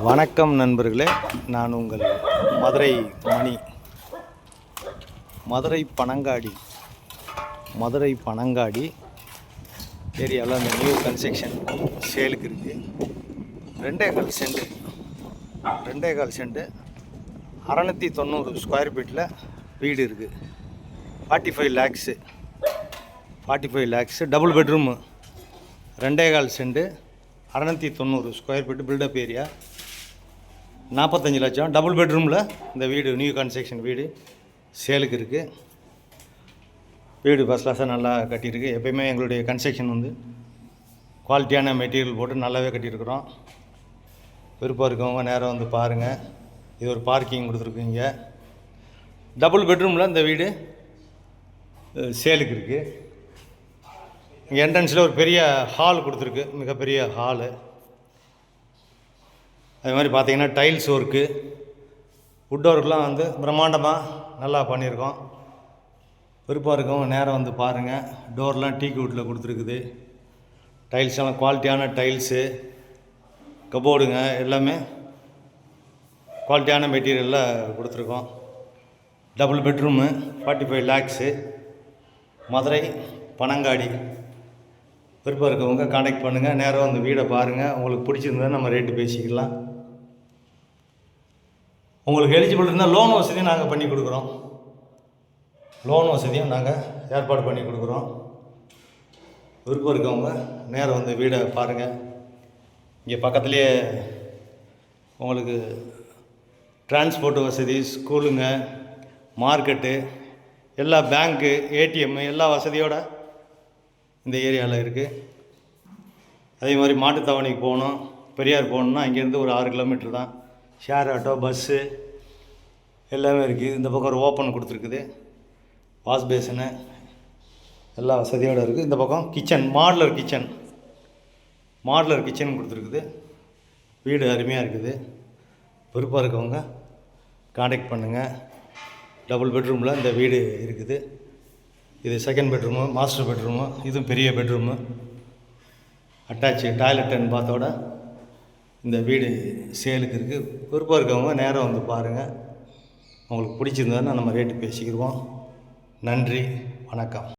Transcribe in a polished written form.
வணக்கம் நண்பர்களே, நான் உங்கள் மதுரை மணி. மதுரை பனங்காடி ஏரியாவில் அந்த நியூ கன்ஸ்ட்ரக்ஷன் சேலுக்கு இருக்குது. 2.25 சென்ட் 690 ஸ்கொயர் ஃபீட்டில் வீடு இருக்குது. 45 lakhs double bedroom. 2.25 cent 690 square feet built up area. 45 லட்சம் டபுள் பெட்ரூமில் இந்த வீடு நியூ கன்ஸ்ட்ரக்ஷன் வீடு சேலுக்கு இருக்குது. வீடு ஃபஸ்ட் கிளாஸாக நல்லா கட்டியிருக்கு. எப்போயுமே எங்களுடைய கன்ஸ்ட்ரக்ஷன் குவாலிட்டியான மெட்டீரியல் போட்டு நல்லாவே கட்டியிருக்கிறோம். விருப்பம் இருக்கவங்க நேரம் வந்து பாருங்கள். இது ஒரு பார்க்கிங் கொடுத்துருக்குங்க. டபுள் பெட்ரூமில் இந்த வீடு சேலுக்கு இருக்குது. இங்கே என்ட்ரன்ஸில் ஒரு பெரிய ஹால் கொடுத்துருக்கு, மிகப்பெரிய ஹாலு. அது மாதிரி பார்த்தீங்கன்னா டைல்ஸ் ஒர்க்கு, வுட் ஒர்க்லாம் பிரம்மாண்டமாக நல்லா பண்ணியிருக்கோம். விருப்பம் இருக்கவங்க நேரம் வந்து பாருங்கள். டோர்லாம் டீக் வுட்டில் கொடுத்துருக்குது. டைல்ஸ் எல்லாம் குவாலிட்டியான டைல்ஸு, கபோர்டுங்க எல்லாமே குவாலிட்டியான மெட்டீரியலில் கொடுத்துருக்கோம். Double bedroom 45 lakhs. மதுரை பனங்காடி. விருப்பம் இருக்கவங்க காண்டாக்ட் பண்ணுங்கள். நேரம் வந்து வீடை பாருங்கள். உங்களுக்கு பிடிச்சிருந்தா நம்ம ரேட்டு பேசிக்கலாம். உங்களுக்கு எலிஜிபிள் இருந்தால் லோன் வசதியும் நாங்கள் பண்ணி கொடுக்குறோம். லோன் வசதியும் நாங்கள் ஏற்பாடு பண்ணி கொடுக்குறோம். விருப்பம் இருக்கவங்க நேரம் வந்து வீடை பாருங்கள். இங்கே பக்கத்துலேயே உங்களுக்கு டிரான்ஸ்போர்ட் வசதி, ஸ்கூலுங்க, மார்க்கெட்டு, எல்லா பேங்க்கு, ஏடிஎம்மு எல்லா வசதியோடு இந்த ஏரியாவில் இருக்குது. அதே மாதிரி மாட்டுத்தாவணிக்கு போகணும், பெரியார் போகணுன்னா இங்கேருந்து ஒரு 6 கிலோமீட்டர் தான். ஷேர் ஆட்டோ, பஸ்ஸு எல்லாமே இருக்குது. இந்த பக்கம் ஒரு ஓப்பன் கொடுத்துருக்குது, வாஷ் பேசனு எல்லா வசதியோடு இருக்குது. இந்த பக்கம் கிச்சன், மாடுலர் கிச்சன் கொடுத்துருக்குது. வீடு அருமையாக இருக்குது. விருப்பம் இருக்கவங்க காண்டாக்ட் பண்ணுங்கள். டபுள் பெட்ரூமில் இந்த வீடு இருக்குது. இது செகண்ட் பெட்ரூமு, மாஸ்டர் பெட்ரூமு. இதுவும் பெரிய பெட்ரூமு, அட்டாச்சு டாய்லெட் அண்ட் பாத்தோட இந்த வீடு சேலுக்கு இருக்குது. விருப்பம் இருக்கவங்க நேரம் வந்து பாருங்கள். உங்களுக்கு பிடிச்சிருந்ததுன்னா நம்ம ரேட்டு பேசிக்கிடுவோம். நன்றி, வணக்கம்.